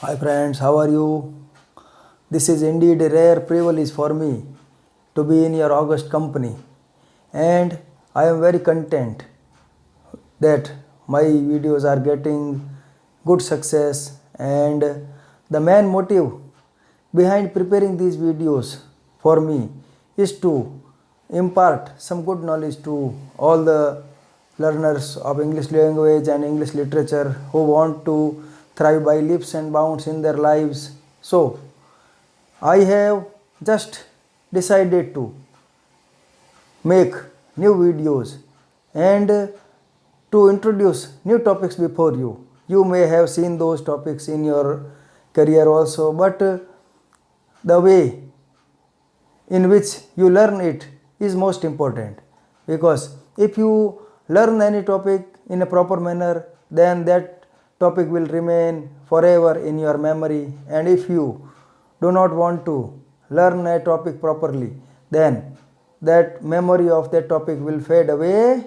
Hi friends, how are you? This is indeed a rare privilege for me to be in your august company, and I am very content that my videos are getting good success. And the main motive behind preparing these videos for me is to impart some good knowledge to all the learners of English language and English literature who want to thrive by leaps and bounds in their lives. So, I have just decided to make new videos and to introduce new topics before you. You may have seen those topics in your career also, but the way in which you learn it is most important, because if you learn any topic in a proper manner, then that topic will remain forever in your memory. And if you do not want to learn a topic properly, then that memory of that topic will fade away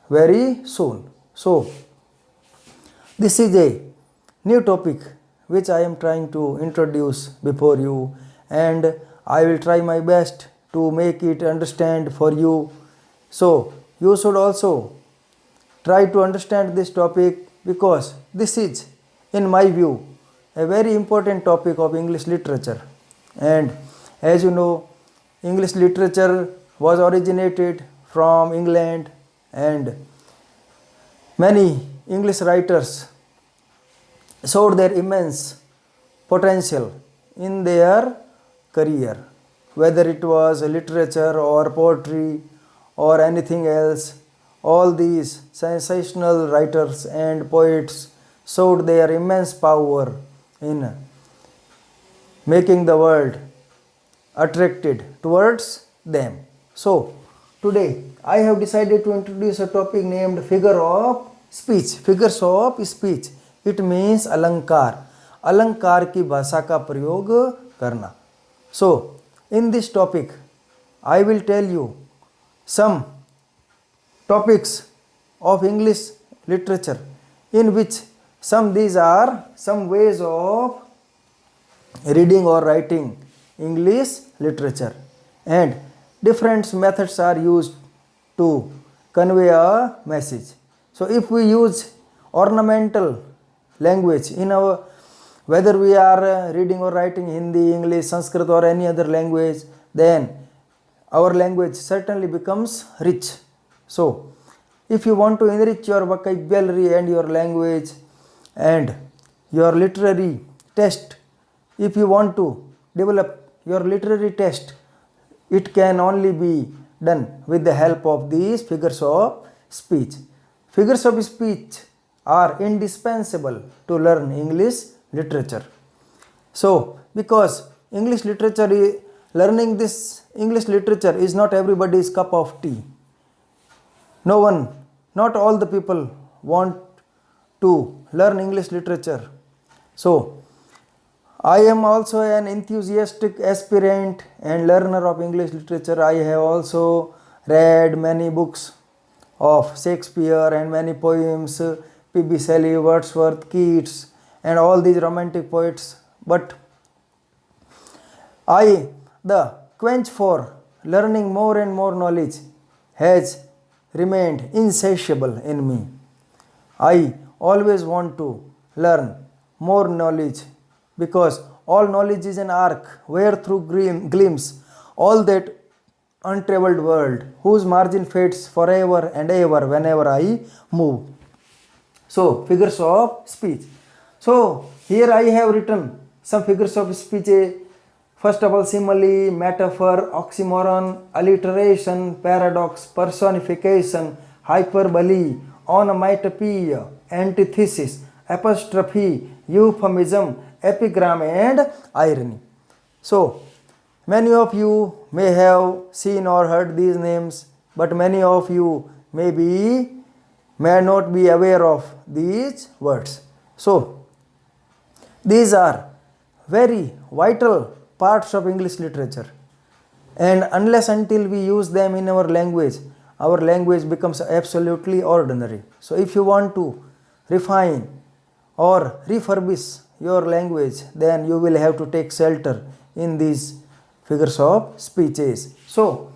very soon. So this is a new topic which I am trying to introduce before you, and I will try my best to make it understand for you. So you should also try to understand this topic, because this is, in my view, a very important topic of English literature. And as you know, English literature was originated from England, and many English writers showed their immense potential in their career, whether it was literature or poetry or anything else. All these sensational writers and poets showed their immense power in making the world attracted towards them. So today I have decided to introduce a topic named figure of speech. Figures of speech, it means अलंकार. अलंकार की भाषा का प्रयोग करना. So in this topic I will tell you some topics of English literature, in which these are some ways of reading or writing English literature, and different methods are used to convey a message. So if we use ornamental language in our, whether we are reading or writing Hindi, English, Sanskrit or any other language, then our language certainly becomes rich. So if you want to enrich your vocabulary and your language and your literary taste, if you want to develop your literary taste, it can only be done with the help of these figures of speech. Figures of speech are indispensable to learn English literature. So because English literature, learning this English literature is not everybody's cup of tea. Not all the people want to learn English literature. So I am also an enthusiastic aspirant and learner of English literature. I have also read many books of Shakespeare and many poems, P.B. Shelley, Wordsworth, Keats, and all these romantic poets. But the quench for learning more and more knowledge has remained insatiable in me. I always want to learn more knowledge, because all knowledge is an arc where through glimpse all that untraveled world, whose margin fades forever and ever whenever I move. So figures of speech. So here I have written some figures of speech. First of all, simile, metaphor, oxymoron, alliteration, paradox, personification, hyperbole, onomatopoeia, antithesis, apostrophe, euphemism, epigram and irony. So many of you may have seen or heard these names, but many of you may not be aware of these words. So these are very vital parts of English literature, and unless until we use them in our language becomes absolutely ordinary. So if you want to refine or refurbish your language, then you will have to take shelter in these figures of speeches. So,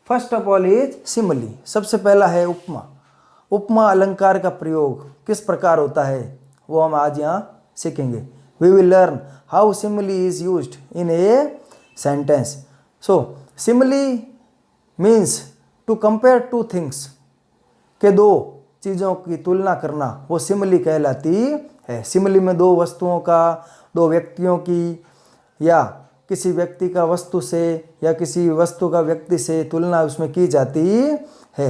first of all is simile. सबसे पहला है उपमा. उपमा अलंकार का प्रयोग किस प्रकार होता है वो हम आज यहाँ सीखेंगे. We will learn how simile is used in a sentence. So, simile means to compare two things. के दो चीज़ों की तुलना करना वो सिमिली कहलाती है. सिमिली में दो वस्तुओं का, दो व्यक्तियों की या किसी व्यक्ति का वस्तु से या किसी वस्तु का व्यक्ति से तुलना उसमें की जाती है.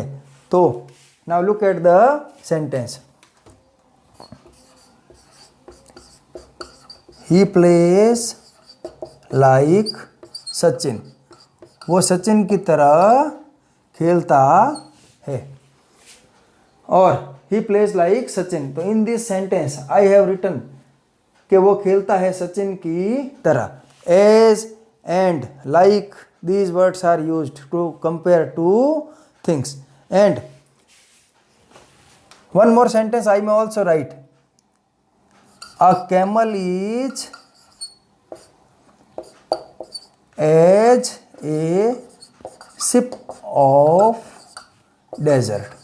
तो now look at the sentence. He plays like Sachin. वो सचिन की तरह खेलता है. और ही प्लेज लाइक सचिन. तो in this sentence I have written कि वो खेलता है सचिन की तरह. As and like these words are used to compare two things. And one more sentence I may also write. A camel is as a ship of desert.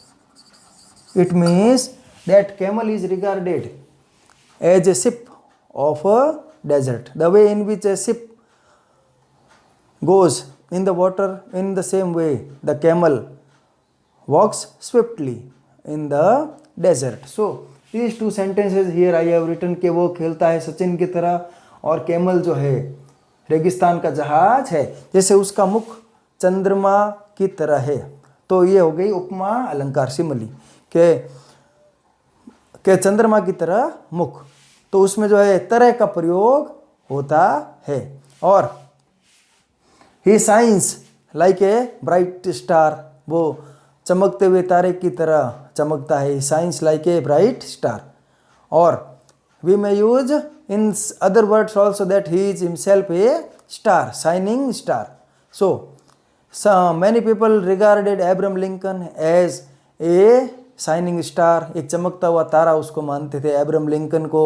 It means that camel is regarded as a sip of a desert. The way in which a ship goes in the water, in the same way the camel walks swiftly in the desert. So these two sentences here I have written कि वो खेलता है सचिन की तरह और camel जो है रेगिस्तान का जहाज है जैसे उसका मुख चंद्रमा की तरह है. तो ये हो गई उपमा अलंकार सिमिली के चंद्रमा की तरह मुख. तो उसमें जो है तरह का प्रयोग होता है. और he science like a bright star. वो चमकते हुए तारे की तरह चमकता है. Science like a bright star. और we may use in other words also that he is himself a star, shining star. So many people regarded Abraham Lincoln as a shining star. एक चमकता हुआ तारा उसको मानते थे एब्राहम लिंकन को.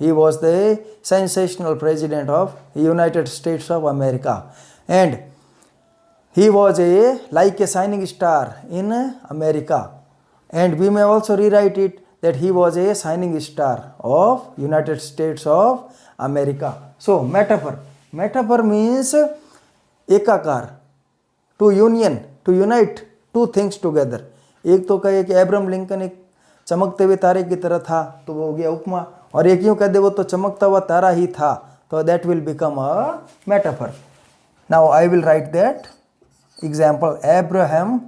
He was the sensational president of United States of America and he was a like a shining star in America. And we may also rewrite it that he was a shining star of United States of America. So metaphor. Metaphor means एकाकार, to union, to unite two things together. एक तो कहे कि Abraham Lincoln एक चमकते हुए तारे की तरह था तो वो हो गया उपमा. और एक यूँ कह दे वो तो चमकता हुआ तारा ही था तो that will become a metaphor. Now I will write that example. Abraham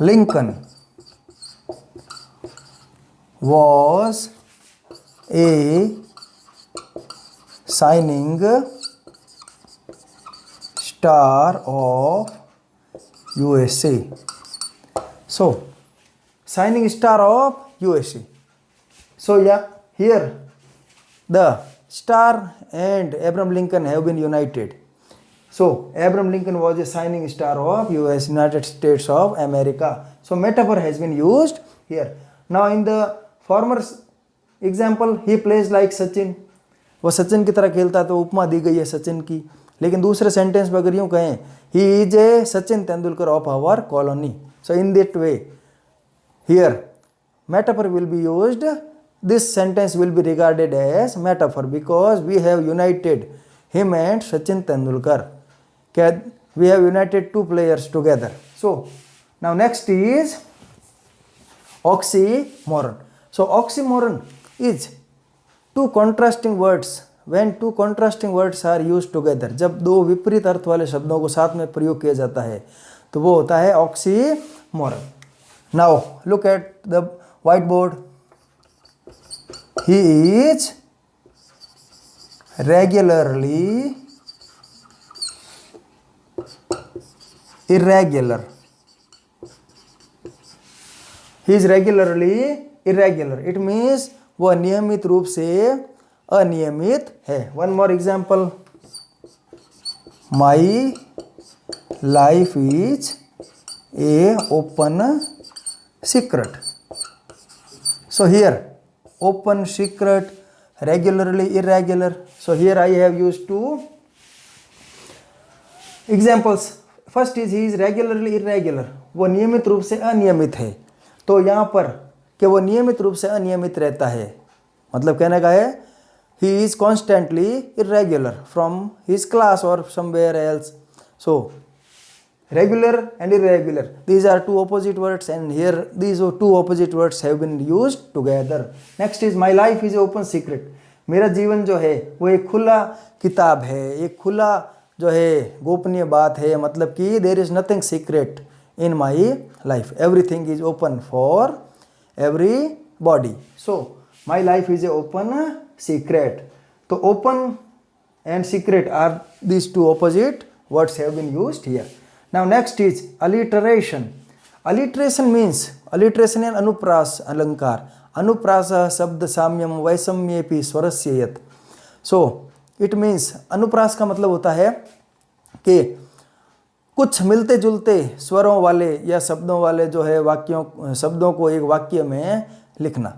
Lincoln was a shining star of USA. So, shining star of USA. So, yeah, here the star and Abraham Lincoln have been united. So, Abraham Lincoln was a shining star of US, United States of America. So, metaphor has been used here. Now, in the former example, he plays like Sachin. वो सचिन की तरह खेलता है तो उपमा दी गई है सचिन की. लेकिन दूसरे सेंटेंस में अगर यूँ कहें, he is a Sachin Tendulkar of our colony. So, in that way, here, metaphor will be used. This sentence will be regarded as metaphor because we have united him and Sachin Tendulkar. Okay, we have united two players together. So, now next is oxymoron. So, oxymoron is two contrasting words. When two contrasting words are used together, जब दो विपरीत अर्थ वाले शब्दों को साथ में प्रयोग किया जाता है तो वो होता है oxymoron. Now, look at the whiteboard. He is regularly irregular. He is regularly irregular. It means वह नियमित रूप से अनियमित है. One more example. My life is a open secret. So here open, secret, regularly, irregular. So here I have used two examples. First is he is regularly irregular, वो नियमित रूप से अनियमित है. तो यहाँ पर कि वो नियमित रूप से अनियमित रहता है, मतलब कहने का है he is constantly irregular from his class or somewhere else. So regular and irregular, these are two opposite words, and here these two opposite words have been used together. Next is my life is open secret. मेरा जीवन जो है वो एक खुला किताब है, एक खुला जो है गोपनीय बात है, मतलब कि there is nothing secret in my life, everything is open for everybody. So my life is a open secret. तो open and secret are these two opposite words have been used here. Now next is alliteration. Alliteration means alliteration and अनुप्रास अलंकार. अनुप्रास शब्द साम्यम वैषम्येपि स्वरस्य यत्. So it means अनुप्रास का मतलब होता है कि कुछ मिलते जुलते स्वरों वाले या शब्दों वाले जो है वाक्यों शब्दों को एक वाक्य में लिखना,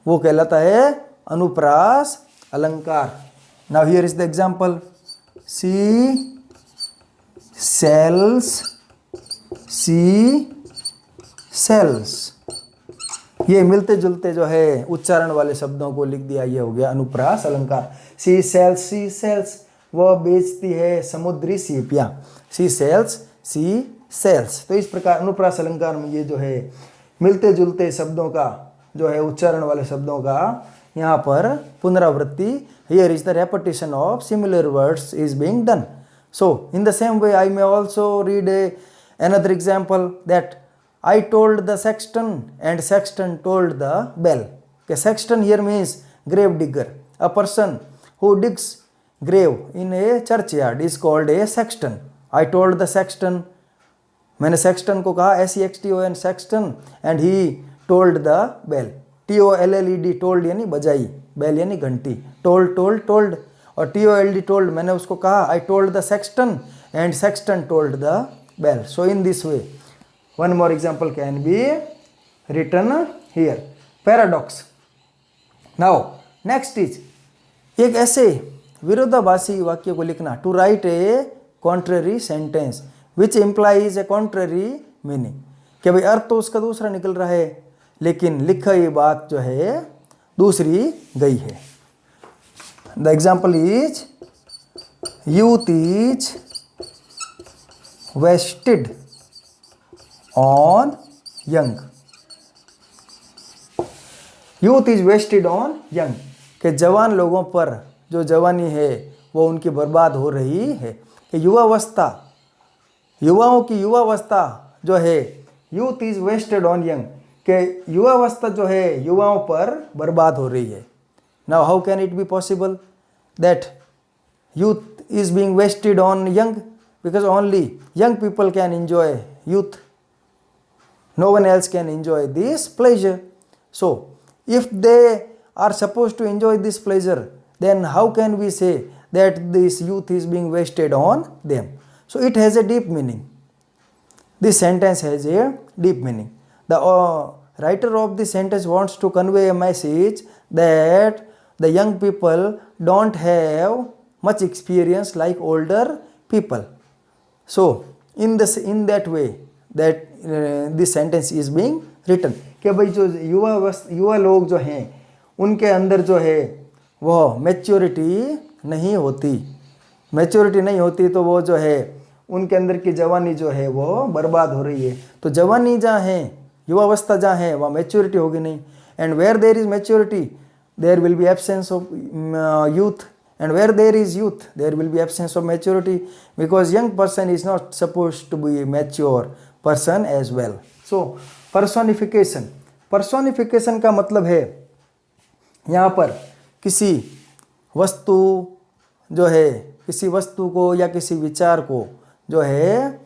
वो कहलाता है अनुप्रास अलंकार. Now here is the example. Sea shells, sea shells. ये मिलते जुलते जो है उच्चारण वाले शब्दों को लिख दिया, ये हो गया अनुप्रास अलंकार. सी सेल्स, सी सेल्स, वह बेचती है समुद्री सीपियाँ. सी सेल्स, सी सेल्स. तो इस प्रकार अनुप्रास अलंकार में ये जो है मिलते जुलते शब्दों का जो है उच्चारण वाले शब्दों का यहाँ पर पुनरावृत्ति, here is the repetition of similar words is being done. So in the same way I may also read another example that I told the sexton and sexton told the bell. Okay, sexton here means grave digger. A person who digs grave in a churchyard is called a sexton. I told the sexton, मैंने sexton को कहा SEXTON sexton, and he told the bell. TOLLED told यानी बजाई, bell यानी घंटी. told और TOLD told मैंने उसको कहा. I told the sexton and sexton told the bell. So in this way one more example can be written here. Paradox. Now next is एक ऐसे विरोधाभासी वाक्य को लिखना. To write a contrary sentence which implies a contrary meaning. कि भाई अर्थ तो उसका दूसरा निकल रहा है लेकिन लिखा ये बात जो है दूसरी गई है. The example is youth is wasted on young. Youth is wasted on young, कि जवान लोगों पर जो जवानी है वो उनकी बर्बाद हो रही है. कि युवावस्था, युवाओं की युवावस्था जो है youth is wasted on young, कि युवावस्था जो है युवाओं पर बर्बाद हो रही है. Now how can it be possible that youth is being wasted on young? Because only young people can enjoy youth. No one else can enjoy this pleasure. So, if they are supposed to enjoy this pleasure, then how can we say that this youth is being wasted on them? So, it has a deep meaning. This sentence has a deep meaning. The writer of this sentence wants to convey a message that the young people don't have much experience like older people. So in that way that this sentence is being written. कि भाई जो युवा लोग जो हैं उनके अंदर जो है वह मैच्योरिटी नहीं होती, तो वो जो है उनके अंदर की जवानी जो है वो बर्बाद हो रही है. तो जवानी जहाँ है, युवावस्था जहाँ है वहाँ मैच्योरिटी होगी नहीं. And where there is maturity there will be absence of youth. And where there is youth, there will be absence of maturity, because young person is not supposed to be a mature person as well. So personification. Personification का मतलब है यहाँ पर किसी वस्तु जो है, किसी वस्तु को या किसी विचार को जो है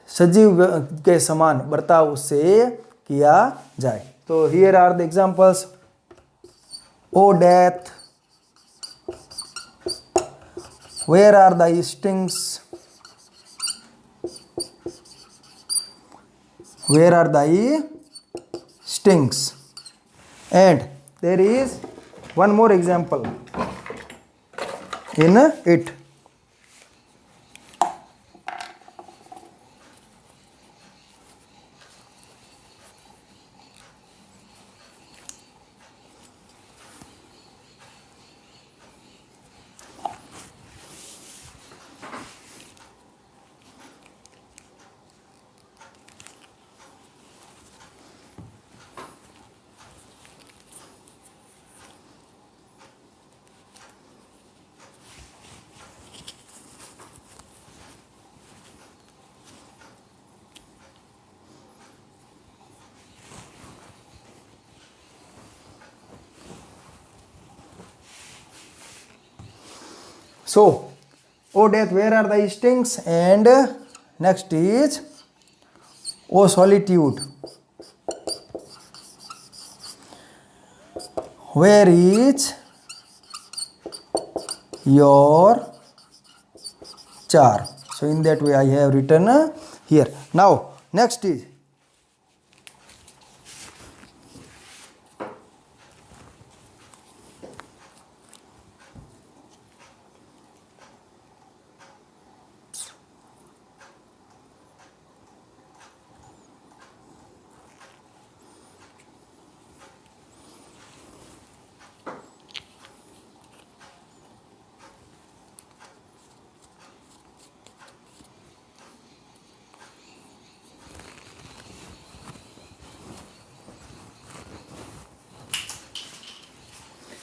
सजीव के समान बर्ताव उससे किया जाए. तो here are the examples. O death, where are thy stings? Where are thy stings? And there is one more example in it. So, O death, where are thy stings? And next is O solitude, where is your charm? So, in that way I have written here. Now, next is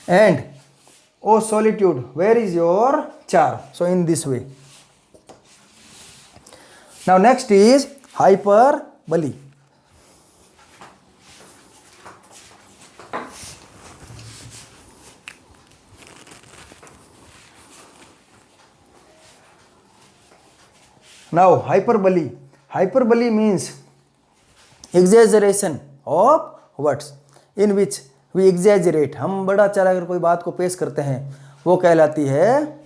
and O solitude, where is your charm? So, in this way. Now, next is hyperbole. Now, hyperbole. Hyperbole means exaggeration of words, in which we exaggerate. हम बड़ा चढ़ा कर कोई बात को पेश करते हैं, वो कहलाती है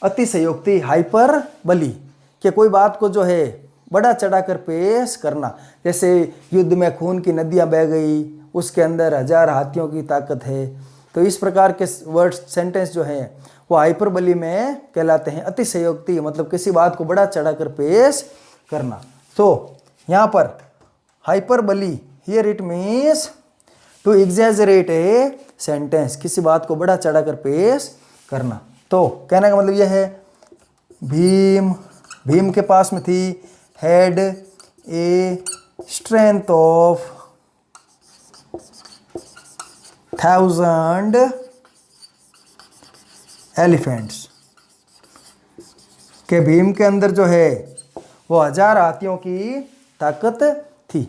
अतिशयोक्ति, हाइपरबली। कि कोई बात को जो है बड़ा चढ़ाकर पेश करना, जैसे युद्ध में खून की नदियां बह गई, उसके अंदर 1000 हाथियों की ताकत है। तो इस प्रकार के वर्ड्स, सेंटेंस जो हैं वो हाइपरबली में कहलाते हैं। अतिशयोक्ति मतलब किसी बात को बड़ा चढ़ाकर पेश करना। तो यहाँ पर hyperbole, here it means to exaggerate a sentence, किसी बात को बड़ा चढ़ाकर पेश करना। तो कहने का मतलब यह है, भीम के पास में थी had a strength of 1000 elephants, के भीम के अंदर जो है वो 1000 हाथियों की ताकत थी।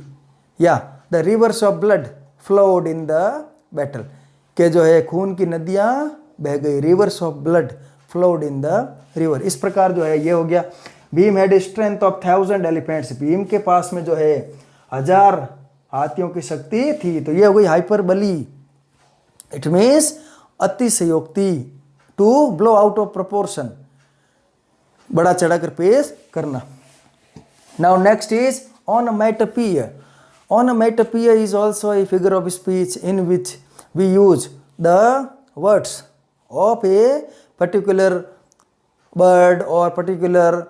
या the reverse of blood flowed in the battle, के जो है खून की नदियां बह गई, reverse of blood flowed in the river. इस प्रकार जो है ये हो गया, Bhim had strength of 1000 elephants, Bhim के पास में जो है 1000 हाथियों की शक्ति थी। तो ये हो गई हाइपरबली। इट मीन्स अतिशयोक्ति, to blow out of proportion, बड़ा चढ़ाकर पेश करना। Now next is onomatopoeia. Onomatopoeia is also a figure of speech in which we use the words of a particular bird or particular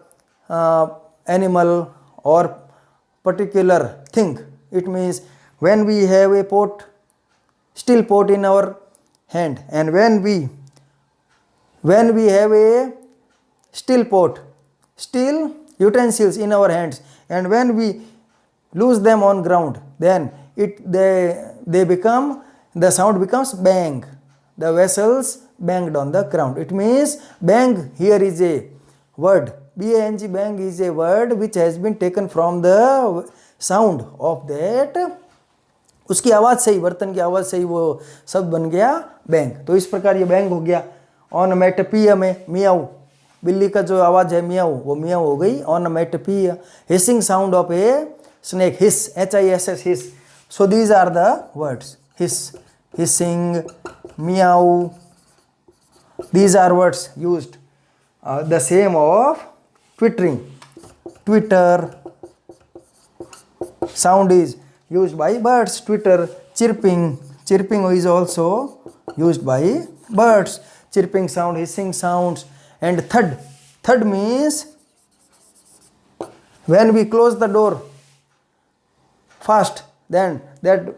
animal or particular thing. It means when we have a pot, still pot in our hand, and when we have a still pot, still utensils in our hands, and when we lose them on ground, then they become, the sound becomes bang, the vessels banged on the ground. It means bang here is a word, bang, bang is a word which has been taken from the sound of that, उसकी आवाज़ से ही, बर्तन की आवाज़ से ही वो शब्द बन गया बैंग। तो इस प्रकार ये बैंग हो गया। ऑनोमेटोपोइया में मियाऊ, बिल्ली का जो आवाज़ है मियाऊ, वो मियाऊ हो गई onomatopoeia. Hissing sound of a snake, hiss, hiss, hiss. So these are the words, hiss, hissing, meow. These are words used. The same of twittering, twitter, sound is used by birds, twitter, chirping, chirping is also used by birds. Chirping sound, hissing sounds. And thud means when we close the door fast, then that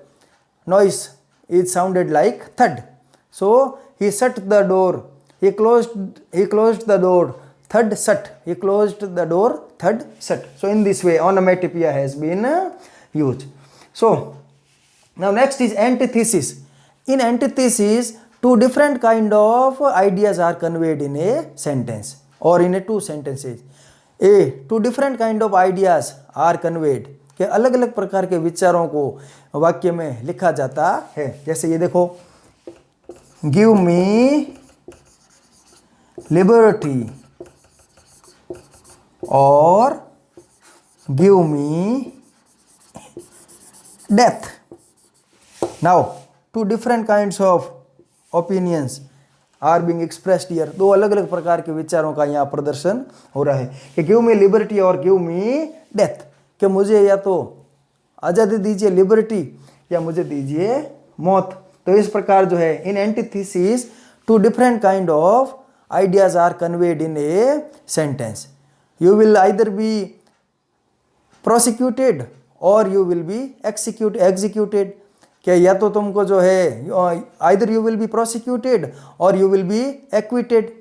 noise is sounded like thud. So he shut the door, he closed the door, thud shut, he closed the door, thud shut. So in this way onomatopoeia has been used. So now next is antithesis. In antithesis, two different kind of ideas are conveyed in a sentence or in a two sentences. Two different kind of ideas are conveyed, कि अलग अलग प्रकार के विचारों को वाक्य में लिखा जाता है. जैसे ये देखो, गिव मी लिबर्टी और give me death. Now two different kinds of opinions are being expressed here. दो अलग अलग प्रकार के विचारों का यहाँ प्रदर्शन हो रहा है कि गिव मी लिबर्टी और गिव मी डेथ, कि मुझे या तो आज़ादी दीजिए लिबर्टी या मुझे दीजिए मौत. तो इस प्रकार जो है in antithesis two different kind of ideas are conveyed in a sentence. You will either be prosecuted or you will be executed, कि या तो तुमको जो है either you will be prosecuted or you will be acquitted.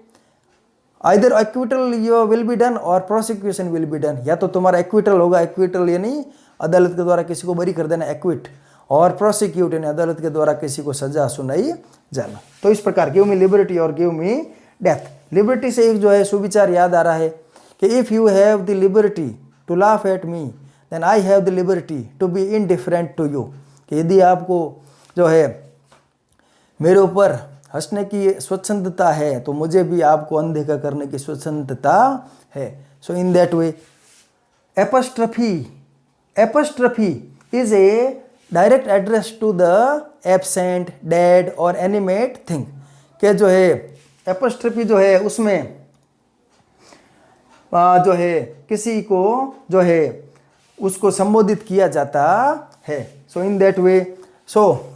Either acquittal you will be done or prosecution will be done. या तो तुम्हारा acquittal होगा, एक्विटल यानी अदालत के द्वारा किसी को बरी कर देना एक्विट, और प्रोसिक्यूट यानी अदालत के द्वारा किसी को सजा सुनाई जाना. तो इस प्रकार गिव मी लिबर्टी और गिव मी डेथ. लिबर्टी से एक जो है सुविचार याद आ रहा है कि if you have the liberty to laugh at me then I have the liberty to be indifferent to you. कि यदि आपको जो है मेरे ऊपर हंसने की स्वच्छंदता है तो मुझे भी आपको अनदेखा करने की स्वच्छंदता है. So in that way apostrophe is a direct address to the absent, dead or animate thing. के जो है एपस्ट्रफी जो है उसमें जो है किसी को जो है उसको संबोधित किया जाता है. So in that way, so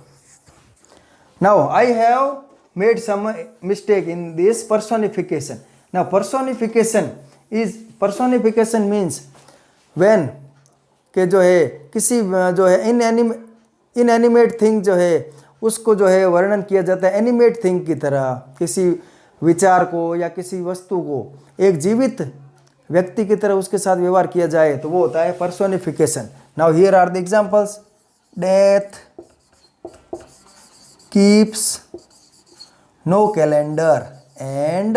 now I have made some mistake in this personification. Now personification means when के जो है किसी जो है इनएनिमेट थिंग जो है उसको जो है वर्णन किया जाता है एनिमेट थिंग की तरह. किसी विचार को या किसी वस्तु को एक जीवित व्यक्ति की तरह उसके साथ व्यवहार किया जाए तो वो होता है personification. Now here are the examples. Death keeps no calendar and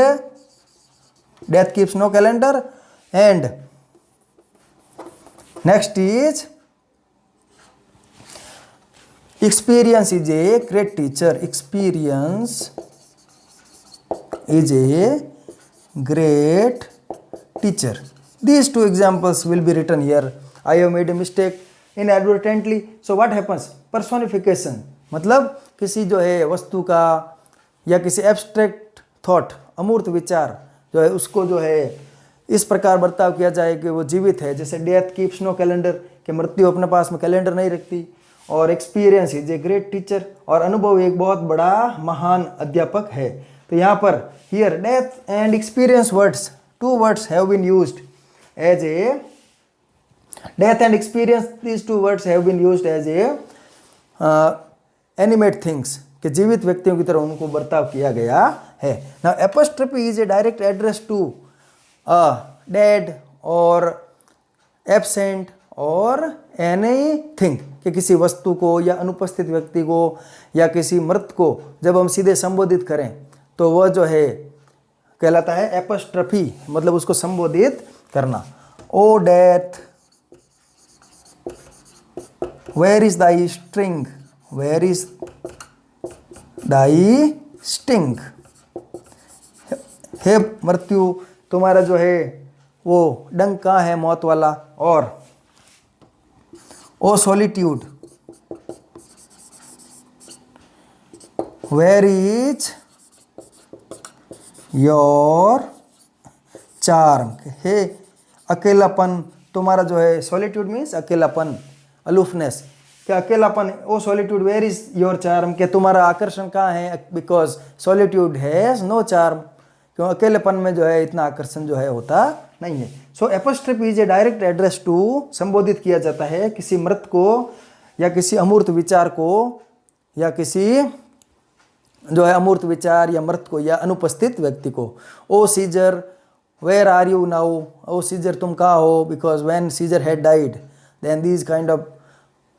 death keeps no calendar. And next is experience is a great teacher. Experience is a great teacher. These two examples will be written here. I have made a mistake inadvertently. So what happens? Personification मतलब किसी जो है वस्तु का या किसी abstract thought, अमूर्त विचार जो है उसको जो है इस प्रकार बर्ताव किया जाए कि वो जीवित है. जैसे डेथ कीप्स नो कैलेंडर, कि मृत्यु अपने पास में कैलेंडर नहीं रखती. और experience is a great teacher, और अनुभव एक बहुत बड़ा महान अध्यापक है. तो यहाँ पर here death and experience words, two words have been used as a death and experience, these two words have been used as a animate things, कि जीवित व्यक्तियों की तरह उनको बर्ताव किया गया है. Now apostrophe is a direct address to dead or absent or anything, कि किसी वस्तु को या अनुपस्थित व्यक्ति को या किसी मृत को जब हम सीधे संबोधित करें तो वह जो है कहलाता है एपस्ट्रफी, मतलब उसको संबोधित करना. O death where is thy string, where is thy sting. हे मृत्यु तुम्हारा जो है वो डंक कहाँ है मौत वाला. और O solitude where is your charm, हे अकेलापन तुम्हारा जो है, सॉलिट्यूड मीन्स अकेलापन, अलोफनेस, कि अकेलापन, O solitude where is your charm, कि तुम्हारा आकर्षण कहाँ है, because solitude has no charm, क्यों अकेलेपन में जो है इतना आकर्षण जो है होता नहीं है। So apostrophe is a direct address to, संबोधित किया जाता है किसी मृत को या किसी अमूर्त विचार को या किसी जो है अमूर्त विचार या मृत को या अनुपस्थित व्यक्ति को। O Caesar where are you now, O Caesar तुम कहाँ हो, because when Caesar had died then these kind of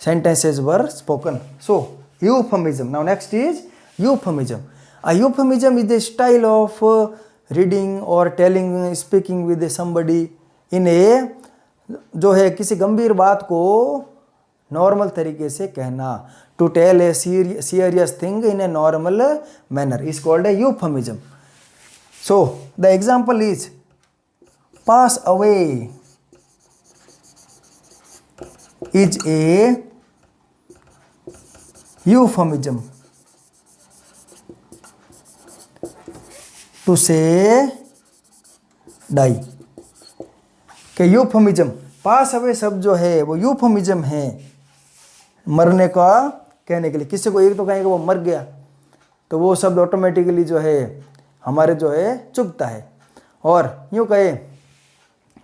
sentences were spoken. So euphemism. Now next is euphemism. A euphemism is a style of reading or telling, speaking with somebody in a, जो है किसी गंभीर बात को normal तरीके से कहना, to tell a serious thing in a normal manner is called a euphemism. So the example is pass away is a euphemism to say die. कि यूफमिज्म, पास अवे शब्द जो है वो यूफमिज्म है मरने का कहने के लिए। किसी को एक तो कहेंगे वो मर गया तो वो शब्द ऑटोमेटिकली जो है हमारे जो है चुभता है, और यूँ कहे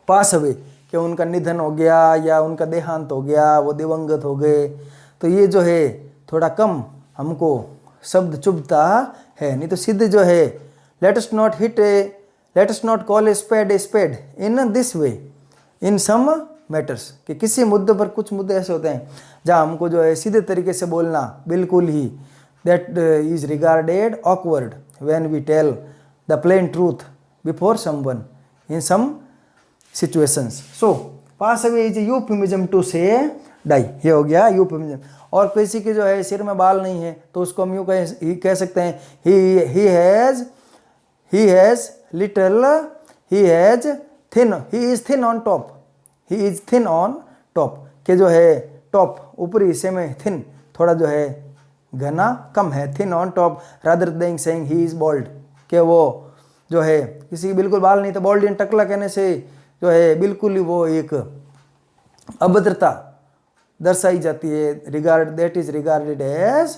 पास अवे कि उनका निधन हो गया या उनका देहांत हो गया, वो दिवंगत हो गए, तो ये जो है थोड़ा कम हमको शब्द चुभता है। नहीं तो सीधे जो है let us not call a spade in this way in some matters, कि किसी मुद्दे पर, कुछ मुद्दे ऐसे होते हैं जहाँ हमको जो है सीधे तरीके से बोलना बिल्कुल ही that is regarded awkward when we tell the plain truth before someone in some situations. So pass away is euphemism to say die, ये हो गया यूफेमिज्म। और किसी के जो है सिर में बाल नहीं है तो उसको हम यूँ कह सकते हैं he is thin on top, he is thin on top, के जो है टॉप ऊपरी हिस्से में थिन थोड़ा जो है घना कम है, thin on top rather than saying he is bald, के वो जो है किसी की बिल्कुल बाल नहीं तो बॉल्ड इन टकला कहने से जो है बिल्कुल ही वो एक अभद्रता दर्शाई जाती है। That is regarded as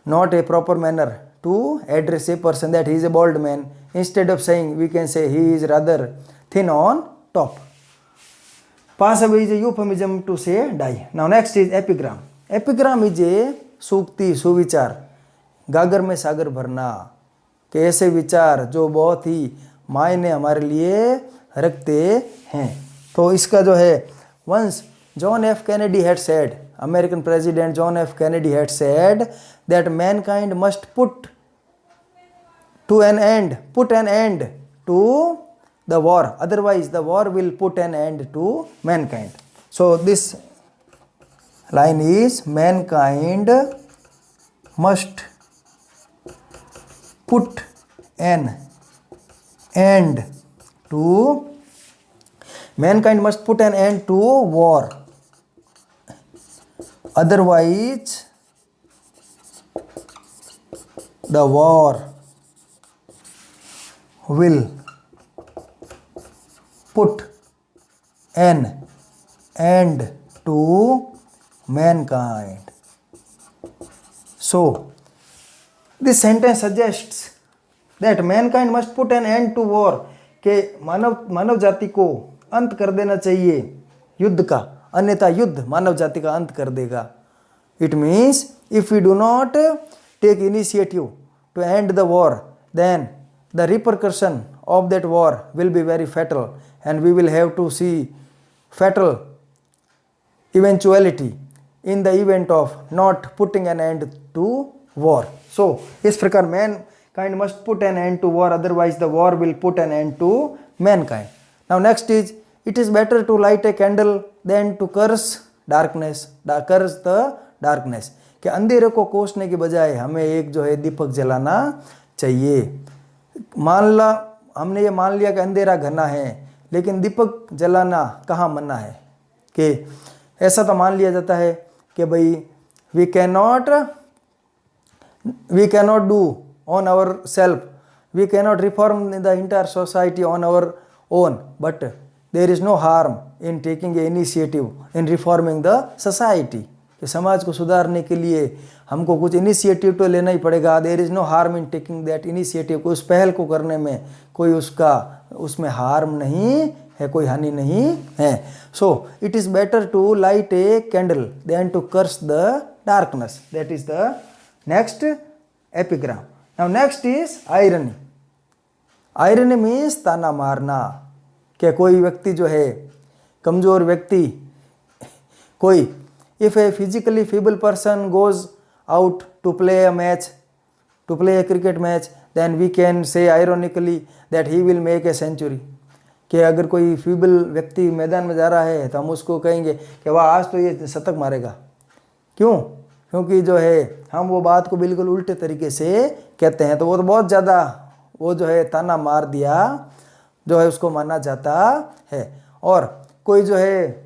not a proper manner to address a person that he is a bald man, instead of saying we can say he is rather thin on top. Pass away is a euphemism to say die. Now next is epigram. Epigram is a सूक्ति, सुविचार, गागर में सागर भरना, कि ऐसे विचार जो बहुत ही मायने हमारे लिए रखते हैं। तो इसका जो है once John F. Kennedy had said, American President John F. Kennedy had said that mankind must put an end to the war, otherwise the war will put an end to mankind. So this line is mankind must put an end to war, otherwise the war will put an end to mankind. So this sentence suggests that mankind must put an end to war, के मानव जाति को अंत कर देना चाहिए युद्ध का, अन्यथा युद्ध मानव जाति का अंत कर देगा। It means if we do not take initiative to end the war, then the repercussion of that war will be very fatal and we will have to see fatal eventuality in the event of not putting an end to war. So इस प्रकार mankind must put an end to war, otherwise the war will put an end to mankind. Now next is, it is better to light a candle than to curse darkness, कि अंधेरे को कोसने के बजाय हमें एक जो है दीपक जलाना चाहिए। हमने ये मान लिया कि अंधेरा घना है, लेकिन दीपक जलाना कहाँ मना है, कि ऐसा तो मान लिया जाता है कि भाई we cannot do on ourselves, we cannot reform the entire society on our own, but there is no harm in taking an initiative in reforming the society, कि समाज को सुधारने के लिए हमको कुछ इनिशिएटिव तो लेना ही पड़ेगा। There is no harm in taking that initiative, कोई उस पहल को करने में कोई उसमें हार्म नहीं है, कोई हानि नहीं है। So it is better to light a candle than to curse the darkness. That is the next epigram. Now next is irony. Irony means ताना मारना, कि कोई व्यक्ति जो है कमज़ोर व्यक्ति, कोई if a physically feeble person goes out to play a cricket match, then we can say ironically that he will make a century। कि अगर कोई फीबल व्यक्ति मैदान में जा रहा है तो हम उसको कहेंगे कि वह आज तो ये शतक मारेगा। क्यों? क्योंकि जो है हम वो बात को बिल्कुल उल्टे तरीके से कहते हैं, तो वो तो बहुत ज़्यादा वो जो है ताना मार दिया जो है उसको माना जाता है। और कोई जो है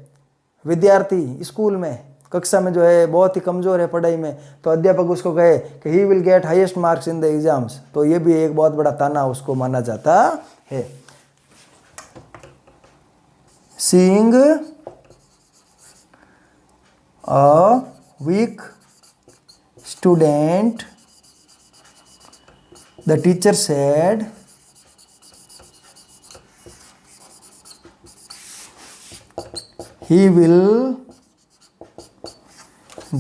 विद्यार्थी स्कूल में कक्षा में जो है बहुत ही कमज़ोर है पढ़ाई में, तो अध्यापक उसको कहे कि he will get highest marks in the exams, तो ये भी एक बहुत बड़ा ताना उसको माना जाता है। Seeing a weak student, the teacher said he will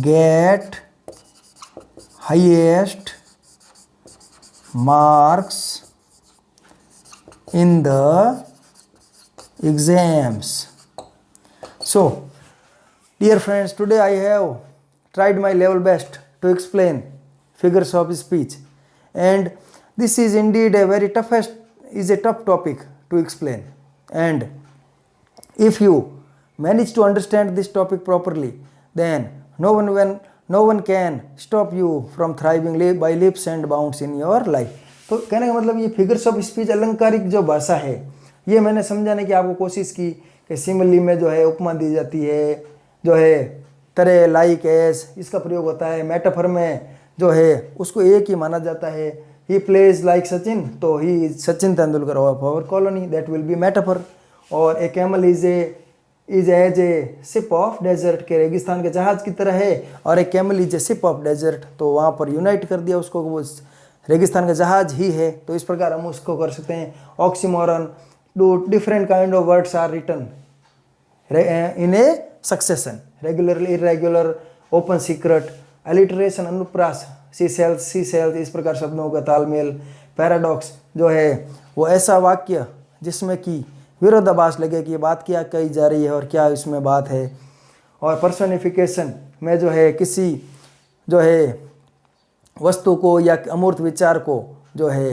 get highest marks in the exams. So dear friends, today I have tried my level best to explain figures of speech, and this is indeed a tough topic to explain, and if you manage to understand this topic properly, then no one can stop you from thriving by leaps and bounds in your life। तो कहने का मतलब ये figures of speech अलंकारिक जो भाषा है, ये मैंने समझाने की आपको कोशिश की कि सिमिली में जो है उपमा दी जाती है, जो है तरह लाइक एस इसका प्रयोग होता है। मेटाफर में जो है उसको एक ही माना जाता है, ही प्लेज लाइक सचिन, तो he Sachin Tendulkar of our colony, that will be metaphor. और a camel is as a ship of desert, के रेगिस्तान के जहाज की तरह है, और एक camel is a ship of desert, तो वहाँ पर यूनाइट कर दिया उसको, वो रेगिस्तान का जहाज ही है। तो इस प्रकार हम उसको कर सकते हैं। ऑक्सीमोरन, दो different kind of words are written in a succession, regularly, irregular, open secret, alliteration, अनुप्रास, सी सेल्स, इस प्रकार शब्दों का तालमेल। पैराडॉक्स जो है वो ऐसा वाक्य जिसमें कि विरोधाभास लगे कि ये बात क्या कही जा रही है और क्या इसमें बात है। और पर्सोनिफिकेशन में जो है किसी जो है वस्तु को या अमूर्त विचार को जो है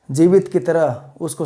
जीवित की तरह उसको